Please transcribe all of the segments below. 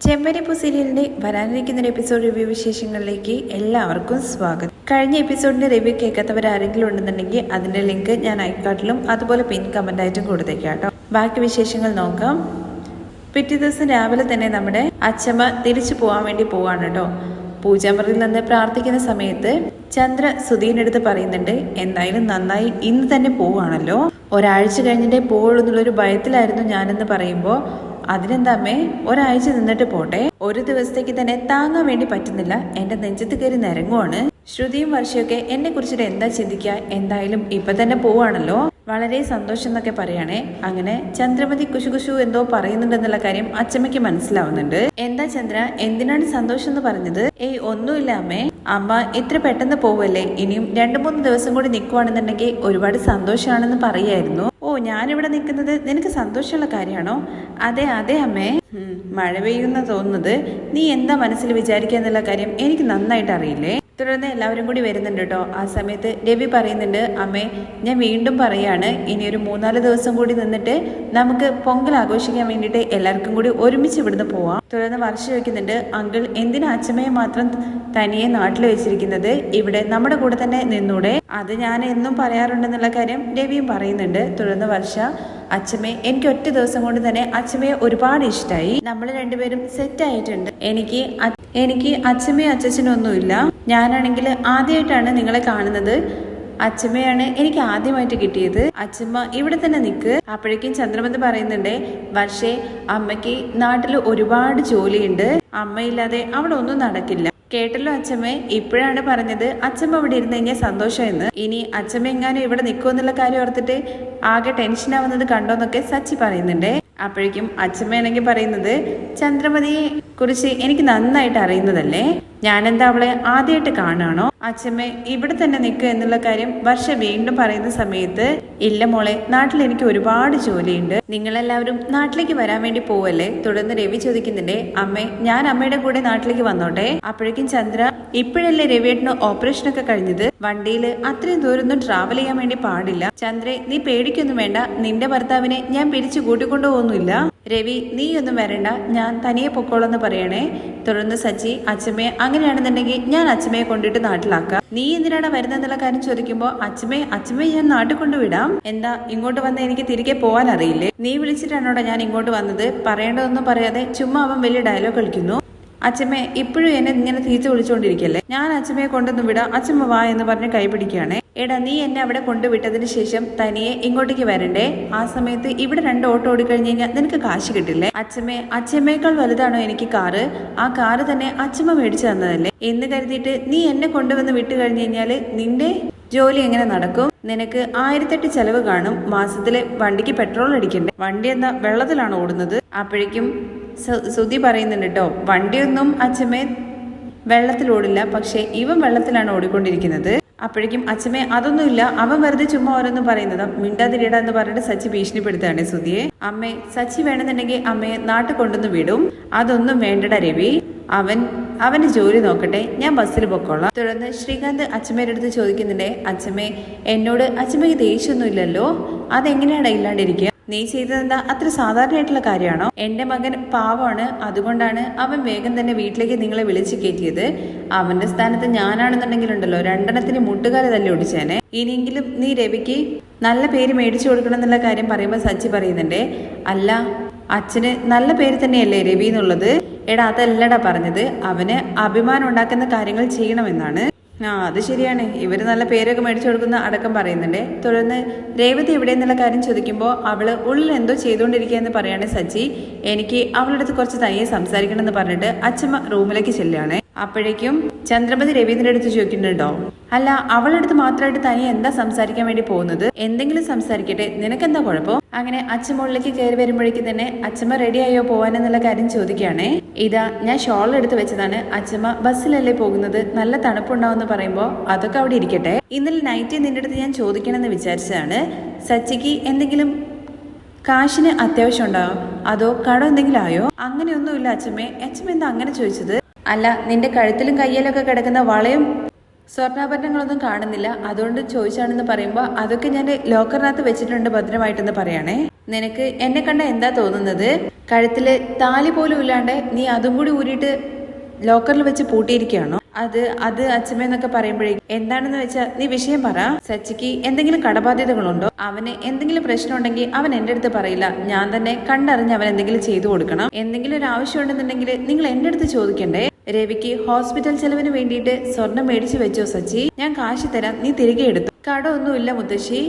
ചെമ്പരിപ്പൂ സീരിയലിന്റെ വരാനിരിക്കുന്ന episode review വിശേഷങ്ങളിലേക്ക് എല്ലാവർക്കും സ്വാഗതം. കഴിഞ്ഞ എപ്പിസോഡിന്റെ റിവ്യൂ കേൾക്കാത്തവർ ആരെങ്കിലും ഉണ്ടെന്നുണ്ടെങ്കിൽ അതിന്റെ ലിങ്ക് ഞാൻ ഐക്കാർട്ടിലും അതുപോലെ പിൻ കമന്റ് ആയിട്ടും കൊടുത്തേക്കാം കേട്ടോ. ബാക്കി വിശേഷങ്ങൾ നോക്കാം. പിറ്റേ ദിവസം രാവിലെ തന്നെ നമ്മുടെ അച്ഛമ്മ തിരിച്ചു പോകാൻ വേണ്ടി പോവാണ് കേട്ടോ. പൂജാമുറിയിൽ നിന്ന് പ്രാർത്ഥിക്കുന്ന സമയത്ത് ചന്ദ്ര സുധീനടുത്ത് പറയുന്നുണ്ട്, എന്തായാലും നന്നായി ഇന്ന് തന്നെ പോവാണല്ലോ, ഒരാഴ്ച കഴിഞ്ഞിട്ടേ പോവുള്ളൂ എന്നുള്ളൊരു ഭയത്തിലായിരുന്നു ഞാനെന്ന് പറയുമ്പോൾ, അതിനെന്താ അമ്മേ, ഒരാഴ്ച നിന്നിട്ട് പോട്ടെ, ഒരു ദിവസത്തേക്ക് തന്നെ താങ്ങാൻ വേണ്ടി പറ്റുന്നില്ല, എന്റെ നെഞ്ചത്ത് കയറി നിരങ്ങുവാണ്. ശ്രുതിയും വർഷയൊക്കെ എന്നെ കുറിച്ചിട്ട് എന്താ ചിന്തിക്കുക, എന്തായാലും ഇപ്പൊ തന്നെ പോവാണല്ലോ, വളരെ സന്തോഷം എന്നൊക്കെ പറയാണേ. അങ്ങനെ ചന്ദ്രമതി കുശുകുശു എന്തോ പറയുന്നുണ്ടെന്നുള്ള കാര്യം അച്ചമ്മയ്ക്ക് മനസ്സിലാവുന്നുണ്ട്. എന്താ ചന്ദ്ര, എന്തിനാണ് സന്തോഷം എന്ന് പറഞ്ഞത്? ഏയ് ഒന്നുമില്ല അമ്മേ, അമ്മ ഇത്ര പെട്ടെന്ന് പോവല്ലേ, ഇനിയും 2-3 ദിവസം കൂടി നിൽക്കുവാണെന്നുണ്ടെങ്കിൽ ഒരുപാട് സന്തോഷമാണെന്ന് പറയായിരുന്നു. ഓ, ഞാനിവിടെ നിൽക്കുന്നത് നിനക്ക് സന്തോഷമുള്ള കാര്യമാണോ? അതെ അതെ അമ്മേ. മഴ പെയ്യുന്ന തോന്നുന്നത്, നീ എന്താ മനസ്സിൽ വിചാരിക്കുക എന്നുള്ള കാര്യം എനിക്ക് നന്നായിട്ട് അറിയില്ലേ. തുടർന്ന് എല്ലാവരും കൂടി വരുന്നുണ്ട് കേട്ടോ. ആ സമയത്ത് രവി പറയുന്നുണ്ട്, അമ്മേ ഞാൻ വീണ്ടും പറയാണ്, ഇനി ഒരു 3-4 ദിവസം കൂടി നിന്നിട്ട് നമുക്ക് പൊങ്കൽ ആഘോഷിക്കാൻ വേണ്ടിയിട്ട് എല്ലാവർക്കും കൂടി ഒരുമിച്ച് ഇവിടുന്ന് പോവാം. തുടർന്ന് വർഷ ചോദിക്കുന്നുണ്ട്, അങ്കിൾ എന്തിനാ അച്ഛമ്മയെ മാത്രം തനിയെ നാട്ടിൽ വെച്ചിരിക്കുന്നത്, ഇവിടെ നമ്മുടെ കൂടെ തന്നെ നിന്നൂടെ? അത് ഞാൻ എന്നും പറയാറുണ്ടെന്നുള്ള കാര്യം രവിയും പറയുന്നുണ്ട്. തുടർന്ന് വർഷ, അച്ഛമ്മേ എനിക്ക് ഒറ്റ ദിവസം കൊണ്ട് തന്നെ അച്ഛമ്മയെ ഒരുപാട് ഇഷ്ടമായി, നമ്മൾ രണ്ടുപേരും സെറ്റ് ആയിട്ടുണ്ട്, എനിക്ക് അച്ഛമ്മയും അച്ഛനും ഒന്നുമില്ല, ഞാനാണെങ്കിൽ ആദ്യമായിട്ടാണ് നിങ്ങളെ കാണുന്നത്, അച്ഛമ്മയാണ് എനിക്ക് ആദ്യമായിട്ട് കിട്ടിയത്, അച്ഛമ്മ ഇവിടെ തന്നെ നിൽക്ക്. അപ്പോഴേക്കും ചന്ദ്രമതി പറയുന്നുണ്ട്, പക്ഷേ അമ്മയ്ക്ക് നാട്ടിൽ ഒരുപാട് ജോലിയുണ്ട്, അമ്മയില്ലാതെ അവിടെ ഒന്നും നടക്കില്ല. കേട്ടല്ലോ അച്ഛമ്മേ, ഇപ്പോഴാണ് പറഞ്ഞത് അച്ഛമ്മ ഇവിടെ ഇരുന്ന് കഴിഞ്ഞാൽ സന്തോഷമെന്ന്. ഇനി അച്ഛമ്മ എങ്ങാനും ഇവിടെ നിൽക്കുമെന്നുള്ള കാര്യം ഓർത്തിട്ട് ആകെ ടെൻഷനാവുന്നത് കണ്ടോന്നൊക്കെ സച്ചി പറയുന്നുണ്ട്. അപ്പോഴേക്കും അച്ഛമ്മയാണെങ്കിൽ പറയുന്നത്, ചന്ദ്രമതിയെ കുറിച്ച് എനിക്ക് നന്നായിട്ട് അറിയുന്നതല്ലേ, ഞാനെന്താ അവളെ ആദ്യമായിട്ട് കാണുകയാണോ? അച്ഛമ്മ ഇവിടെ തന്നെ നിൽക്കുക എന്നുള്ള കാര്യം വർഷ വീണ്ടും പറയുന്ന സമയത്ത്, ഇല്ല മോളെ, നാട്ടിൽ എനിക്ക് ഒരുപാട് ജോലിയുണ്ട്, നിങ്ങളെല്ലാവരും നാട്ടിലേക്ക് വരാൻ വേണ്ടി പോവല്ലേ? തുടർന്ന് രവി ചോദിക്കുന്നുണ്ട്, അമ്മേ ഞാൻ അമ്മയുടെ കൂടെ നാട്ടിലേക്ക് വന്നോട്ടെ? അപ്പോഴേക്കും ചന്ദ്ര, ഇപ്പോഴല്ലേ രവിയേട്ടന് ഓപ്പറേഷനൊക്കെ കഴിഞ്ഞത്, വണ്ടിയിൽ അത്രയും ദൂരമൊന്നും ട്രാവൽ ചെയ്യാൻ വേണ്ടി പാടില്ല. ചന്ദ്രെ നീ പേടിക്കൊന്നും വേണ്ട, നിന്റെ ഭർത്താവിനെ ഞാൻ പിരിച്ചു കൂട്ടിക്കൊണ്ടുപോകുന്നില്ല. രവി നീ ഒന്നും വരണ്ട, ഞാൻ തനിയെ പൊക്കോളെന്ന് പറയണേ. തുടർന്ന് സച്ചി, അച്ഛമ്മയെ അങ്ങനെയാണെന്നുണ്ടെങ്കിൽ ഞാൻ അച്ഛമ്മയെ കൊണ്ടിട്ട് നാട്ടിലാക്കാം, നീ എന്തിനാണ് വരുന്നെന്നുള്ള കാര്യം ചോദിക്കുമ്പോൾ, അച്ഛമ്മയെ ഞാൻ നാട്ടിൽ കൊണ്ടുവിടാം. എന്താ ഇങ്ങോട്ട് വന്ന് എനിക്ക് തിരികെ പോവാൻ അറിയില്ലേ? നീ വിളിച്ചിട്ടാണോടാ ഞാൻ ഇങ്ങോട്ട് വന്നത്? പറയേണ്ടതൊന്നും പറയാതെ ചുമ്മാ അവൻ വലിയ ഡയലോഗ് കളിക്കുന്നു. അച്ഛമ്മയെ ഇപ്പോഴും എന്നെ ഇങ്ങനെ തിരിച്ചു വിളിച്ചുകൊണ്ടിരിക്കല്ലേ, ഞാൻ അച്ഛമ്മയെ കൊണ്ടൊന്നും വിടാം, അച്ഛമ്മ വാ എന്ന് പറഞ്ഞ് കൈ പിടിക്കുകയാണേ. എടാ നീ എന്നെ അവിടെ കൊണ്ടുവിട്ടതിന് ശേഷം തനിയെ ഇങ്ങോട്ടേക്ക് വരണ്ടേ? ആ സമയത്ത് ഇവിടെ 2 ഓട്ടോ ഓടിക്കഴിഞ്ഞ് കഴിഞ്ഞാൽ നിനക്ക് കാശ് കിട്ടില്ലേ? അച്ഛമ്മയേക്കാൾ വലുതാണോ എനിക്ക് കാറ്? ആ കാറ് തന്നെ അച്ഛമ്മ മേടിച്ചു തന്നതല്ലേ എന്ന് കരുതിയിട്ട് നീ എന്നെ കൊണ്ടുവന്ന് വിട്ടു കഴിഞ്ഞു കഴിഞ്ഞാല് നിന്റെ ജോലി എങ്ങനെ നടക്കും? നിനക്ക് 1008 ചെലവ് കാണും, മാസത്തില് വണ്ടിക്ക് പെട്രോൾ അടിക്കണ്ടേ, വണ്ടി എന്താ വെള്ളത്തിലാണ് ഓടുന്നത്? അപ്പോഴേക്കും സുധി പറയുന്നുണ്ട് കേട്ടോ, വണ്ടിയൊന്നും അച്ഛമ്മേ വെള്ളത്തിൽ ഓടില്ല, പക്ഷെ ഇവൻ വെള്ളത്തിലാണ് ഓടിക്കൊണ്ടിരിക്കുന്നത്. അപ്പോഴേക്കും അച്ഛമ്മേ അതൊന്നുമില്ല, അവൻ വെറുതെ ചുമ്മാ ഓരോന്നും പറയുന്നത്, മിണ്ടാതിരിടാ എന്ന് പറഞ്ഞിട്ട് സച്ചി ഭീഷണിപ്പെടുത്താണ് സുധിയെ. അമ്മേ സച്ചി വേണമെന്നുണ്ടെങ്കിൽ അമ്മയെ നാട്ടിൽ കൊണ്ടുവന്ന് വിടും, അതൊന്നും വേണ്ടടാ രവി, അവന് ജോലി നോക്കട്ടെ, ഞാൻ ബസ്സിൽ പൊക്കോളാം. തുടർന്ന് ശ്രീകാന്ത് അച്ഛമ്മയുടെ അടുത്ത് ചോദിക്കുന്നുണ്ടേ, അച്ഛമ്മേ എന്നോട് അച്ഛമ്മയ്ക്ക് ദേഷ്യമൊന്നും ഇല്ലല്ലോ, അതെങ്ങനെയാണ് ഇല്ലാണ്ടിരിക്കുക? നീ ചെയ്തതെന്താ അത്ര സാധാരണയായിട്ടുള്ള കാര്യമാണോ? എന്റെ മകൻ പാവമാണ്, അതുകൊണ്ടാണ് അവൻ വേഗം തന്നെ വീട്ടിലേക്ക് നിങ്ങളെ വിളിച്ചു കയറ്റിയത്. അവന്റെ സ്ഥാനത്ത് ഞാനാണെന്നുണ്ടെങ്കിലുണ്ടല്ലോ 2 മുട്ടുകാരെ തല്ലി ഒടിച്ചേനെ. ഇനിയെങ്കിലും നീ രവിക്ക് നല്ല പേര് മേടിച്ചു കൊടുക്കണം എന്നുള്ള കാര്യം പറയുമ്പോൾ സച്ചി പറയുന്നുണ്ടേ, അല്ല അച്ഛന് നല്ല പേര് തന്നെയല്ലേ രവി എന്നുള്ളത്? എടാ അതല്ലടാ പറഞ്ഞത്, അവന് അഭിമാനം ഉണ്ടാക്കുന്ന കാര്യങ്ങൾ ചെയ്യണമെന്നാണ്. അത് ശരിയാണ്, ഇവര് നല്ല പേരൊക്കെ മേടിച്ചു കൊടുക്കുന്ന അടക്കം പറയുന്നുണ്ട്. തുടർന്ന് രേവതി എവിടെയെന്നുള്ള കാര്യം ചോദിക്കുമ്പോൾ അവള് ഉള്ളിൽ എന്തോ ചെയ്തുകൊണ്ടിരിക്കുക എന്ന് പറയാണ് സച്ചി. എനിക്ക് അവളുടെ അടുത്ത് കുറച്ച് തനിയെ സംസാരിക്കണം എന്ന് പറഞ്ഞിട്ട് അച്ഛമ്മ റൂമിലേക്ക് ചെല്ലുകയാണ്. അപ്പോഴേക്കും ചന്ദ്രമതി രവീന്ദ്രന്റെ അടുത്ത് ചോദിക്കുന്നുണ്ടോ, അല്ല അവളുടെ അടുത്ത് മാത്രമായിട്ട് തനിയെ എന്താ സംസാരിക്കാൻ വേണ്ടി പോകുന്നത്? എന്തെങ്കിലും സംസാരിക്കട്ടെ, നിനക്കെന്താ കുഴപ്പം? അങ്ങനെ അച്ഛമ്മളിലേക്ക് കയറി വരുമ്പോഴേക്കും തന്നെ അച്ഛമ്മ റെഡി ആയോ പോവാനെന്നുള്ള കാര്യം ചോദിക്കുകയാണേ. ഇതാ ഞാൻ ഷോൾ എടുത്ത് വെച്ചതാണ്, അച്ഛമ്മ ബസ്സിലല്ലേ പോകുന്നത്, നല്ല തണുപ്പുണ്ടാവും പറയുമ്പോൾ അതൊക്കെ അവിടെ ഇരിക്കട്ടെ, ഇന്നലെ നൈറ്റ് നിന്റെ അടുത്ത് ഞാൻ ചോദിക്കണമെന്ന് വിചാരിച്ചതാണ്, സച്ചിക്ക് എന്തെങ്കിലും കാശിന് അത്യാവശ്യം ഉണ്ടാവോ, അതോ കടം എന്തെങ്കിലും ആയോ? അങ്ങനെയൊന്നുമില്ല അച്ഛമ്മേ. അച്ഛമ്മ എന്താ അങ്ങനെ ചോദിച്ചത്? അല്ല നിന്റെ കഴുത്തിലും കയ്യിലൊക്കെ കിടക്കുന്ന വളയും സ്വർണ്ണാഭരണങ്ങളൊന്നും കാണുന്നില്ല, അതുകൊണ്ട് ചോദിച്ചാണെന്ന് പറയുമ്പോൾ അതൊക്കെ ഞാൻ ലോക്കറിനകത്ത് വെച്ചിട്ടുണ്ട് ഭദ്രമായിട്ടെന്ന് പറയണേ. നിനക്ക് എന്നെ കണ്ട എന്താ തോന്നുന്നത്? കഴുത്തില് താലി പോലും ഇല്ലാണ്ട് നീ അതും കൂടി ഊരിയിട്ട് ലോക്കറിൽ വെച്ച് പൂട്ടിയിരിക്കുകയാണോ? അത് അച്ഛമ്മന്നൊക്കെ പറയുമ്പോഴേക്കും എന്താണെന്ന് വെച്ചാൽ നീ വിഷയം പറ. സച്ചിക്ക് എന്തെങ്കിലും കടബാധ്യതകളുണ്ടോ? അവന് എന്തെങ്കിലും പ്രശ്നം ഉണ്ടെങ്കിൽ അവൻ എന്റെ അടുത്ത് പറയില്ല, ഞാൻ തന്നെ കണ്ടറിഞ്ഞ് അവൻ എന്തെങ്കിലും ചെയ്തു കൊടുക്കണം. എന്തെങ്കിലും ഒരു ആവശ്യം ഉണ്ടെന്നുണ്ടെങ്കിൽ നിങ്ങൾ എന്റെ അടുത്ത് ചോദിക്കണ്ടേ? രവിക്ക് ഹോസ്പിറ്റൽ ചെലവിന് വേണ്ടിയിട്ട് സ്വർണം മേടിച്ചു വെച്ചോ സച്ചി? ഞാൻ കാശ് തരാം, നീ തിരികെ എടുത്തു. കടമൊന്നുമില്ല മുത്തശ്ശി,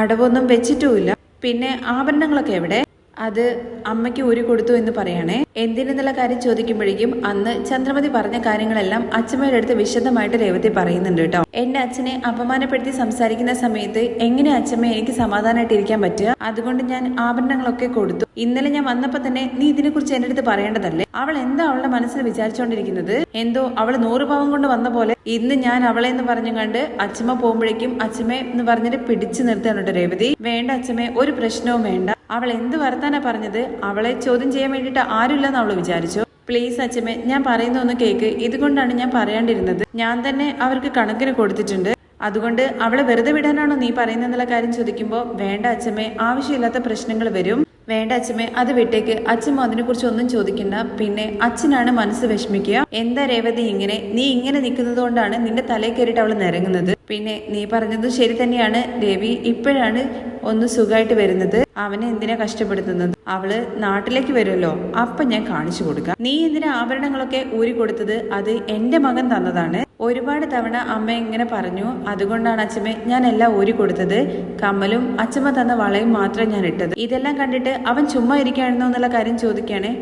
അടവൊന്നും വെച്ചിട്ടുമില്ല. പിന്നെ ആഭരണങ്ങളൊക്കെ എവിടെ? അത് അമ്മയ്ക്ക് ഊരി കൊടുത്തു എന്ന് പറയണേ. എന്തിനെന്നുള്ള കാര്യം ചോദിക്കുമ്പോഴേക്കും അന്ന് ചന്ദ്രമതി പറഞ്ഞ കാര്യങ്ങളെല്ലാം അച്ഛമ്മയുടെ അടുത്ത് വിശദമായിട്ട് രേവതി പറയുന്നുണ്ട് കേട്ടോ. എന്റെ അച്ഛനെ അപമാനപ്പെടുത്തി സംസാരിക്കുന്ന സമയത്ത് എങ്ങനെ അച്ഛമ്മ എനിക്ക് സമാധാനമായിട്ട് ഇരിക്കാൻ പറ്റുക? അതുകൊണ്ട് ഞാൻ ആഭരണങ്ങളൊക്കെ കൊടുത്തു. ഇന്നലെ ഞാൻ വന്നപ്പോ തന്നെ നീ ഇതിനെക്കുറിച്ച് എന്റെ അടുത്ത് പറയേണ്ടതല്ലേ? അവൾ എന്താ അവളുടെ മനസ്സിൽ വിചാരിച്ചോണ്ടിരിക്കുന്നത്? എന്തോ അവള് 100 പാവം കൊണ്ട് വന്ന പോലെ ഇന്ന് ഞാൻ അവളെ എന്ന് പറഞ്ഞു കണ്ട് അച്ഛമ്മ പോകുമ്പോഴേക്കും അച്ഛമ്മ എന്ന് പറഞ്ഞിട്ട് പിടിച്ചു നിർത്താനുണ്ട് രേവതി. വേണ്ട അച്ഛമ്മേ, ഒരു പ്രശ്നവും വേണ്ട. അവൾ എന്ത് വർത്താനാ പറഞ്ഞത്? അവളെ ചോദ്യം ചെയ്യാൻ വേണ്ടിയിട്ട് ആരുമില്ലെന്ന് അവള് വിചാരിച്ചു. പ്ലീസ് അച്ഛമ്മേ, ഞാൻ പറയുന്ന ഒന്ന് കേക്ക്. ഇതുകൊണ്ടാണ് ഞാൻ പറയാണ്ടിരുന്നത്. ഞാൻ തന്നെ അവർക്ക് കണക്കിന് കൊടുത്തിട്ടുണ്ട്. അതുകൊണ്ട് അവളെ വെറുതെ വിടാനാണോ നീ പറയുന്നെന്നുള്ള കാര്യം ചോദിക്കുമ്പോൾ വേണ്ട അച്ഛമ്മേ, ആവശ്യമില്ലാത്ത പ്രശ്നങ്ങൾ വരും. വേണ്ട അച്ഛമ്മേ, അത് വിട്ടേക്ക്. അച്ഛമ്മ അതിനെ കുറിച്ച് ഒന്നും ചോദിക്കണ്ട. പിന്നെ അച്ഛനാണ് മനസ്സ് വിഷമിക്കുക. എന്താ രേവതി ഇങ്ങനെ? നീ ഇങ്ങനെ നിൽക്കുന്നത് കൊണ്ടാണ് നിന്റെ തലയിൽ കയറിയിട്ട് അവൾ നിരങ്ങുന്നത്. പിന്നെ നീ പറഞ്ഞത് ശരി തന്നെയാണ്. രവി ഇപ്പോഴാണ് ഒന്ന് സുഖമായിട്ട് വരുന്നത്. അവനെ എന്തിനാ കഷ്ടപ്പെടുത്തുന്നത്? അവള് നാട്ടിലേക്ക് വരുമല്ലോ, അപ്പൊ ഞാൻ കാണിച്ചു കൊടുക്കാം. നീ എന്തിനാ ആഭരണങ്ങളൊക്കെ ഊരി കൊടുത്തത്? അത് എന്റെ മകൻ തന്നതാണ്. ഒരുപാട് തവണ അമ്മ ഇങ്ങനെ പറഞ്ഞു. അതുകൊണ്ടാണ് അച്ഛമ്മ ഞാൻ എല്ലാം ഊരി കൊടുത്തത്. കമ്മലും അച്ഛമ്മ തന്ന വളയും മാത്രം ഞാൻ ഇട്ടത്. ഇതെല്ലാം കണ്ടിട്ട് അവൻ ചുമ്മാ ഇരിക്കുകയാണെന്നോ എന്നുള്ള കാര്യം ചോദിക്കുകയാണേ.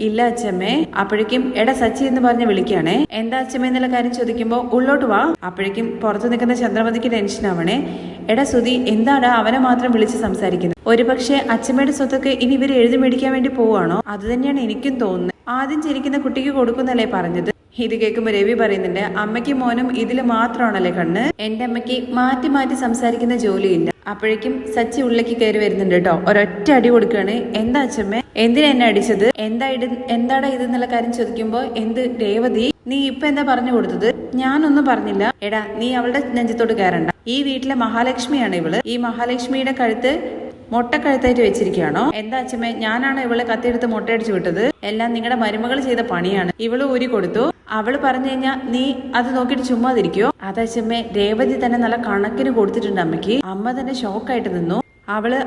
ഇല്ല അച്ഛമ്മേ. അപ്പോഴേക്കും എടാ സച്ചി എന്ന് പറഞ്ഞ് വിളിക്കുകയാണേ. എന്താ അച്ഛമ്മ എന്നുള്ള കാര്യം ചോദിക്കുമ്പോ ഉള്ളോട്ട് വാ. അപ്പോഴേക്കും പുറത്ത് നിൽക്കുന്ന ചന്ദ്രമതിക്ക് ടെൻഷൻ ആവണേ. എടാ സുധി, എന്താടാ അവനെ മാത്രം വിളിച്ച് സംസാരിക്കുന്നത്? ഒരുപക്ഷെ അച്ഛമ്മയുടെ സ്വത്തൊക്കെ ഇനി ഇവർ എഴുതി മേടിക്കാൻ വേണ്ടി പോവാണോ? അത് തന്നെയാണ് എനിക്കും തോന്നുന്നത്. ആദ്യം ജനിക്കുന്ന കുട്ടിക്ക് കൊടുക്കുന്നല്ലേ പറഞ്ഞത്? ഇത് കേൾക്കുമ്പോ രവി പറയുന്നുണ്ട്, അമ്മയ്ക്കും മോനും ഇതില് മാത്രമാണല്ലേ കണ്ണ്? എന്റെ അമ്മയ്ക്ക് മാറ്റി മാറ്റി സംസാരിക്കുന്ന ജോലിയില്ല. അപ്പോഴേക്കും സച്ചി ഉള്ളിലേക്ക് കയറി വരുന്നുണ്ട് കേട്ടോ. ഒരൊറ്റ അടി കൊടുക്കുകയാണ്. എന്താ അച്ഛമ്മേ, എന്തിനാ എന്നെ അടിച്ചത്? എന്താടാ ഇതെന്നുള്ള കാര്യം ചോദിക്കുമ്പോ എന്ത് രേവതി, നീ ഇപ്പൊ എന്താ പറഞ്ഞു കൊടുത്തത്? ഞാനൊന്നും പറഞ്ഞില്ല. എടാ, നീ അവളുടെ നെഞ്ചത്തോട് കയറണ്ട. ഈ വീട്ടിലെ മഹാലക്ഷ്മിയാണ് ഇവള്. ഈ മഹാലക്ഷ്മിയുടെ കഴുത്ത് മൊട്ടക്കഴുത്തായിട്ട് വെച്ചിരിക്കുകയാണോ? എന്താ അച്ഛമ്മേ, ഞാനാണ് ഇവളെ കത്തിയെടുത്ത് മൊട്ടയടിച്ചു വിട്ടത്? എല്ലാം നിങ്ങളുടെ മരുമകൾ ചെയ്ത പണിയാണ്. ഇവള് ഊരി കൊടുത്തു. അവള് പറഞ്ഞു കഴിഞ്ഞാ നീ അത് നോക്കിയിട്ട് ചുമ്മാതിരിക്കോ? അതച്ഛമ്മേ, രേവതി തന്നെ നല്ല കണക്കിന് കൊടുത്തിട്ടുണ്ട് അമ്മയ്ക്ക്. അമ്മ തന്നെ ഷോക്കായിട്ട് നിന്നു.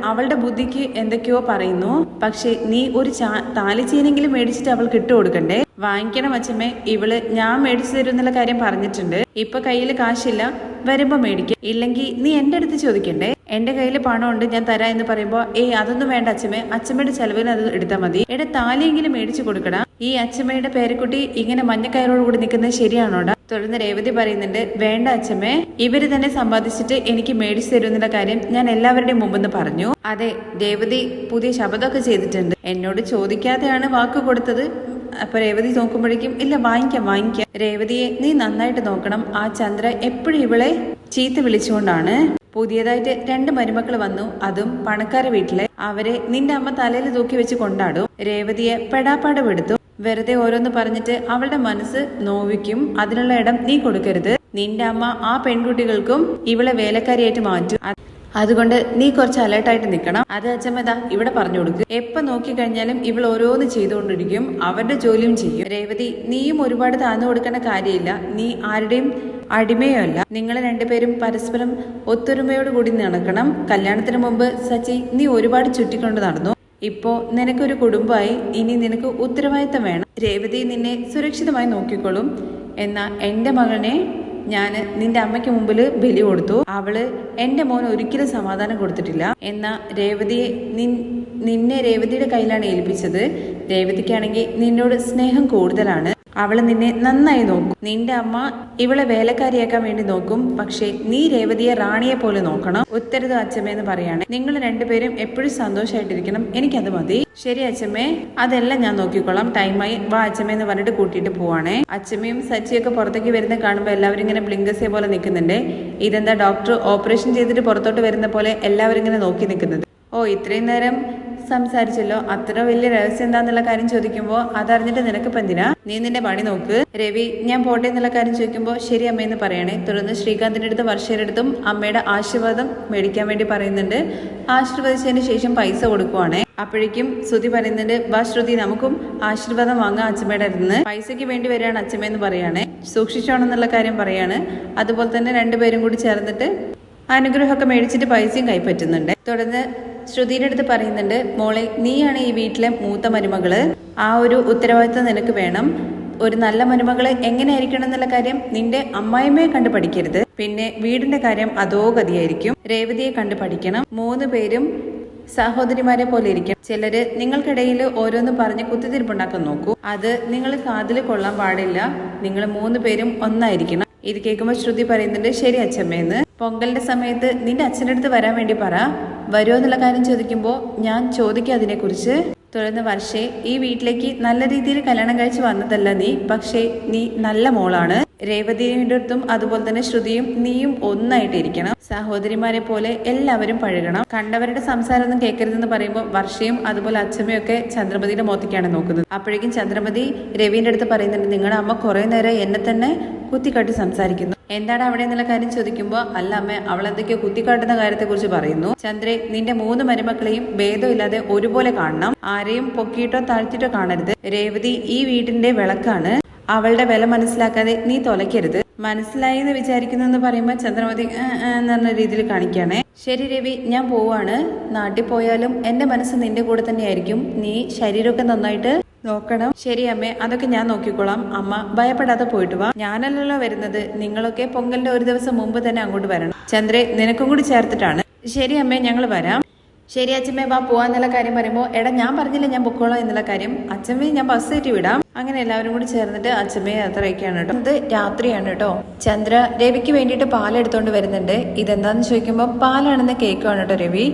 അവളുടെ ബുദ്ധിക്ക് എന്തൊക്കെയോ പറയുന്നു. പക്ഷെ നീ ഒരു താലിച്ചീനെങ്കിലും മേടിച്ചിട്ട് അവൾക്ക് ഇട്ട് കൊടുക്കണ്ടേ? വാങ്ങിക്കണം അച്ഛമ്മേ. ഇവള് ഞാൻ മേടിച്ചു തരും എന്നുള്ള കാര്യം പറഞ്ഞിട്ടുണ്ട്. ഇപ്പൊ കയ്യിൽ കാശില്ല, വരുമ്പോ മേടിക്കും. ഇല്ലെങ്കിൽ നീ എന്റെ അടുത്ത് ചോദിക്കണ്ടേ? എന്റെ കയ്യിൽ പണമുണ്ട്, ഞാൻ തരാ എന്ന് പറയുമ്പോ അതൊന്നും വേണ്ട അച്ഛമ്മേ, അച്ഛമ്മയുടെ ചെലവിന് അത് എടുത്താൽ മതി. എടാ, താലിയെങ്കിലും മേടിച്ചു കൊടുക്കടാ. ഈ അച്ഛമ്മയുടെ പേരക്കുട്ടി ഇങ്ങനെ മഞ്ഞക്കയറോട് കൂടി നിൽക്കുന്നത് ശരിയാണോടാ? തുടർന്ന് രേവതി പറയുന്നുണ്ട്, വേണ്ട അച്ഛമ്മേ, ഇവര് തന്നെ സമ്പാദിച്ചിട്ട് എനിക്ക് മേടിച്ചു തരുന്ന കാര്യം ഞാൻ എല്ലാവരുടെയും മുമ്പെന്ന് പറഞ്ഞു. അതെ, രേവതി പുതിയ ശബ്ദമൊക്കെ ചെയ്തിട്ടുണ്ട്. എന്നോട് ചോദിക്കാതെയാണ് വാക്ക് കൊടുത്തത്. അപ്പൊ രേവതി നോക്കുമ്പോഴേക്കും ഇല്ല, വാങ്ങിക്കാം. രേവതിയെ നീ നന്നായിട്ട് നോക്കണം. ആ ചന്ദ്ര എപ്പോഴും ഇവളെ ചീത്ത വിളിച്ചുകൊണ്ടാണ്. പുതിയതായിട്ട് 2 മരുമക്കൾ വന്നു, അതും പണക്കാര വീട്ടിലെ. അവരെ നിന്റെ അമ്മ തലയിൽ തൂക്കി വെച്ച് കൊണ്ടാടും. രേവതിയെ പെടാപ്പാട് പെടുത്തും. വെറുതെ ഓരോന്ന് പറഞ്ഞിട്ട് അവളുടെ മനസ്സ് നോവിക്കും. അതിനുള്ള ഇടം നീ കൊടുക്കരുത്. നിന്റെ അമ്മ ആ പെൺകുട്ടികൾക്കും ഇവളെ വേലക്കാരിയായിട്ട് മാറ്റും. അതുകൊണ്ട് നീ കുറച്ച് അലേർട്ടായിട്ട് നിൽക്കണം. അത് അച്ഛമ്മ ഇവിടെ പറഞ്ഞു കൊടുക്കും. എപ്പൊ നോക്കിക്കഴിഞ്ഞാലും ഇവൾ ഓരോന്ന് ചെയ്തുകൊണ്ടിരിക്കും. അവരുടെ ജോലിയും ചെയ്യും. രേവതി, നീയും ഒരുപാട് താഴ്ന്നു കൊടുക്കേണ്ട കാര്യമില്ല. നീ ആരുടെയും അടിമയോ അല്ല. നിങ്ങൾ രണ്ടുപേരും പരസ്പരം ഒത്തൊരുമയോട് കൂടി നടക്കണം. കല്യാണത്തിന് മുമ്പ് സച്ചി നീ ഒരുപാട് ചുറ്റിക്കൊണ്ട് നടന്നു. ഇപ്പോ നിനക്കൊരു കുടുംബമായി. ഇനി നിനക്ക് ഉത്തരവാദിത്തം വേണം. രേവതി നിന്നെ സുരക്ഷിതമായി നോക്കിക്കോളും. എന്നാ എന്റെ മകനെ ഞാൻ നിന്റെ അമ്മയ്ക്ക് മുമ്പിൽ ബലി കൊടുത്തു. അവള് എന്റെ മോൻ ഒരിക്കലും സമാധാനം കൊടുത്തിട്ടില്ല. എന്നാ നിന്നെ രേവതിയുടെ കയ്യിലാണ് ഏൽപ്പിച്ചത്. രേവതിക്കാണെങ്കിൽ നിന്നോട് സ്നേഹം കൂടുതലാണ്. അവള് നിന്നെ നന്നായി നോക്കും. നിന്റെ അമ്മ ഇവളെ വേലക്കാരിയാക്കാൻ വേണ്ടി നോക്കും. പക്ഷെ നീ രേവതിയെ റാണിയെ പോലെ നോക്കണം. ഉത്തരത് അച്ഛമ്മ എന്ന് പറയാണ്. നിങ്ങൾ രണ്ടുപേരും എപ്പോഴും സന്തോഷമായിട്ടിരിക്കണം. എനിക്കത് മതി. ശരി അച്ഛമ്മേ, അതെല്ലാം ഞാൻ നോക്കിക്കോളാം. ടൈമായി, വാ അച്ഛമ്മ എന്ന് പറഞ്ഞിട്ട് കൂട്ടിയിട്ട് പോവാണേ. അച്ഛമ്മയും സച്ചിയൊക്കെ പുറത്തേക്ക് വരുന്ന കാണുമ്പോൾ എല്ലാവരും ഇങ്ങനെ ബ്ലിങ്കസെ പോലെ നിൽക്കുന്നുണ്ട്. ഇതെന്താ ഡോക്ടർ ഓപ്പറേഷൻ ചെയ്തിട്ട് പുറത്തോട്ട് വരുന്ന പോലെ എല്ലാവരും ഇങ്ങനെ നോക്കി നിൽക്കുന്നത്? ഓ, ഇത്രയും നേരം സംസാരിച്ചല്ലോ, അത്ര വലിയ രഹസ്യം എന്താന്നുള്ള കാര്യം ചോദിക്കുമ്പോൾ അതറിഞ്ഞിട്ട് നിനക്കിപ്പോ എന്തിനാ, നീ നിന്റെ പണി നോക്ക്. രവി ഞാൻ പോട്ടെ എന്നുള്ള കാര്യം ചോദിക്കുമ്പോൾ ശരി അമ്മയെന്ന് പറയണേ. തുടർന്ന് ശ്രീകാന്തിന്റെ അടുത്ത് വർഷയുടെ അടുത്തും അമ്മയുടെ ആശീർവാദം മേടിക്കാൻ വേണ്ടി പറയുന്നുണ്ട്. ആശീർവദിച്ചതിന് ശേഷം പൈസ കൊടുക്കുവാണേ. അപ്പോഴേക്കും ശ്രുതി പറയുന്നുണ്ട്, ബാ ശ്രുതി നമുക്കും ആശീർവാദം വാങ്ങാം അച്ഛമ്മയുടെ അടുത്ത്, പൈസയ്ക്ക് വേണ്ടി വരികയാണ് അച്ഛമ്മയെന്ന് പറയാണ്. സൂക്ഷിച്ചോണെന്നുള്ള കാര്യം പറയാണ്. അതുപോലെ തന്നെ രണ്ടുപേരും കൂടി ചേർന്നിട്ട് അനുഗ്രഹമൊക്കെ മേടിച്ചിട്ട് പൈസയും കൈപ്പറ്റുന്നുണ്ട്. തുടർന്ന് ശ്രുതിയുടെ അടുത്ത് പറയുന്നുണ്ട്, മോളെ നീയാണ് ഈ വീട്ടിലെ മൂത്ത മരുമകള്, ആ ഒരു ഉത്തരവാദിത്വം നിനക്ക് വേണം. ഒരു നല്ല മരുമകള് എങ്ങനെയായിരിക്കണം എന്നുള്ള കാര്യം നിന്റെ അമ്മായിമ്മയെ കണ്ടു പഠിക്കരുത്. പിന്നെ വീടിന്റെ കാര്യം അതോ ഗതിയായിരിക്കും. രേവതിയെ കണ്ടു പഠിക്കണം. 3 പേരും സഹോദരിമാരെ പോലെ ഇരിക്കണം. ചിലര് നിങ്ങൾക്കിടയിൽ ഓരോന്ന് പറഞ്ഞ് കുത്തിത്തിരിപ്പുണ്ടാക്കാൻ നോക്കൂ. അത് നിങ്ങൾ കാതിൽ കൊള്ളാൻ പാടില്ല. നിങ്ങൾ 3 പേരും ഒന്നായിരിക്കണം. ഇത് കേൾക്കുമ്പോൾ ശ്രുതി പറയുന്നുണ്ട്, ശരി അച്ഛമ്മേന്ന്. പൊങ്കലിന്റെ സമയത്ത് നിന്റെ അച്ഛൻ്റെ അടുത്ത് വരാൻ വേണ്ടി പറ. വരുമോ എന്നുള്ള കാര്യം ചോദിക്കുമ്പോൾ ഞാൻ ചോദിക്കാം അതിനെക്കുറിച്ച്. തുടർന്ന് വർഷേ, ഈ വീട്ടിലേക്ക് നല്ല രീതിയിൽ കല്യാണം കഴിച്ച് വന്നതല്ല നീ, പക്ഷേ നീ നല്ല മോളാണ്. രേവതിയുടെ അടുത്തും അതുപോലെ തന്നെ ശ്രുതിയും നീയും ഒന്നായിട്ടിരിക്കണം. സഹോദരിമാരെ പോലെ എല്ലാവരും പഴകണം. കണ്ടവരുടെ സംസാരമൊന്നും കേൾക്കരുതെന്ന് പറയുമ്പോൾ വർഷയും അതുപോലെ അച്ഛമ്മയൊക്കെ ചന്ദ്രമതിയുടെ മോത്തേക്കാണ് നോക്കുന്നത്. അപ്പോഴേക്കും ചന്ദ്രമതി രവിന്റെ അടുത്ത് പറയുന്നുണ്ട്, നിങ്ങളുടെ അമ്മ കുറെ നേരം എന്നെ തന്നെ കുത്തിക്കാട്ടി സംസാരിക്കുന്നു. എന്താണ് അവിടെ എന്നുള്ള കാര്യം ചോദിക്കുമ്പോൾ അല്ല അമ്മ, അവൾ എന്തൊക്കെയോ കുത്തിക്കാട്ടുന്ന കാര്യത്തെക്കുറിച്ച് പറയുന്നു. ചന്ദ്രേ, നിന്റെ 3 മരുമക്കളെയും ഭേദമില്ലാതെ ഒരുപോലെ കാണണം. ആരെയും പൊക്കിയിട്ടോ താഴ്ത്തിയിട്ടോ കാണരുത്. രേവതി ഈ വീടിന്റെ വിളക്കാണ്. അവളുടെ വില മനസ്സിലാക്കാതെ നീ തൊലയ്ക്കരുത്. മനസ്സിലായി എന്ന് വിചാരിക്കുന്നു പറയുമ്പോൾ ചന്ദ്രമതി എന്ന് പറഞ്ഞ രീതിയിൽ കാണിക്കുകയാണേ. ശരി രവി, ഞാൻ പോവാണ്. നാട്ടിൽ പോയാലും എന്റെ മനസ്സ് നിന്റെ കൂടെ തന്നെയായിരിക്കും. നീ ശരീരമൊക്കെ നന്നായിട്ട് നോക്കണം. ശരി അമ്മേ, അതൊക്കെ ഞാൻ നോക്കിക്കോളാം. അമ്മ ഭയപ്പെടാതെ പോയിട്ട് വാ. ഞാനല്ലല്ലോ വരുന്നത്, നിങ്ങളൊക്കെ പൊങ്കലിന്റെ ഒരു ദിവസം മുമ്പ് തന്നെ അങ്ങോട്ട് വരണം. ചന്ദ്രേ, നിനക്കും കൂടി ചേർത്തിട്ടാണ്. ശരി അമ്മേ, ഞങ്ങൾ വരാം. ശരി അച്ഛമ്മേ, വാ പോവാന്നുള്ള കാര്യം പറയുമ്പോൾ എടാ ഞാൻ പറഞ്ഞില്ല ഞാൻ പൊക്കോളാം എന്നുള്ള കാര്യം. അച്ഛമ്മയെ ഞാൻ ബസ് കയറ്റി വിടാം. അങ്ങനെ എല്ലാവരും കൂടി ചേർന്നിട്ട് അച്ഛമ്മയെ യാത്രയൊക്കെയാണ് കേട്ടോ. ഇത് രാത്രിയാണ് കേട്ടോ. ചന്ദ്ര രവിക്ക് വേണ്ടിയിട്ട് പാലെടുത്തോണ്ട് വരുന്നുണ്ട്. ഇതെന്താന്ന് ചോദിക്കുമ്പോൾ പാലാണെന്ന് കേൾക്കുവാണ് കേട്ടോ രവി.